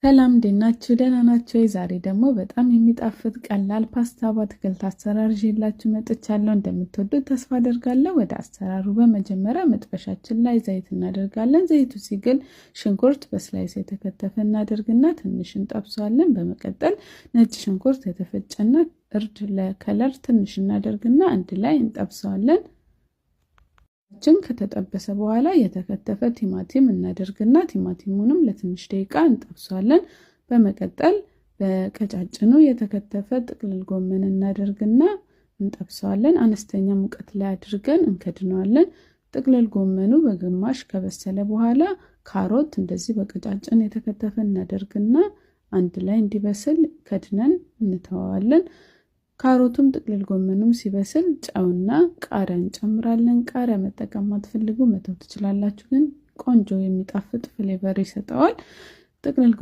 ሰላም እንዴት ናችሁ? ደህና ናችሁ? ዛሬ ደግሞ በጣም የሚጣፍጥ ቀላል ፓስታ በአትክልት አሰራር ይዤላችሁ መጥቻለሁ። እንደምትወዱት ተስፋ አደርጋለሁ። ወደ አሰራሩ በመጀመሪያ መጥበሻችን ላይ ዘይት እናደርጋለን። ዘይቱ ሲግል ሽንኩርት በስላይስ የተከተፈ እናደርግና ትንሽ እንጠብሰዋለን። በመቀጠል ነጭ ሽንኩርት የተፈጨና እርድ ለከለር ትንሽ እናደርግና አንድ ላይ እንጠብሰዋለን። ከተጠበሰ በኋላ የተከተፈ ቲማቲም እናደርግና ቲማቲሙንም ለትንሽ ደቂቃ እንጠብሰዋለን። በመቀጠል በቀጫጭኑ የተከተፈ ጥቅልል ጎመን እናደርግና እንጠብሰዋለን። አነስተኛ ሙቀት ላይ አድርገን እንከድነዋለን። ጥቅልል ጎመኑ በግማሽ ከበሰለ በኋላ ካሮት እንደዚህ በቀጫጭን የተከተፈ እናደርግና አንድ ላይ እንዲበስል ከድነን እንተዋዋለን። ካሮቱም ጥቅልል ጎመኑም ሲበስል ጨውና ቃሪያ እንጨምራለን። ቃሪያ መጠቀም ማትፈልጉ መተው ትችላላችሁ፣ ግን ቆንጆ የሚጣፍጥ ፍሌቨር ይሰጠዋል። ጥቅልል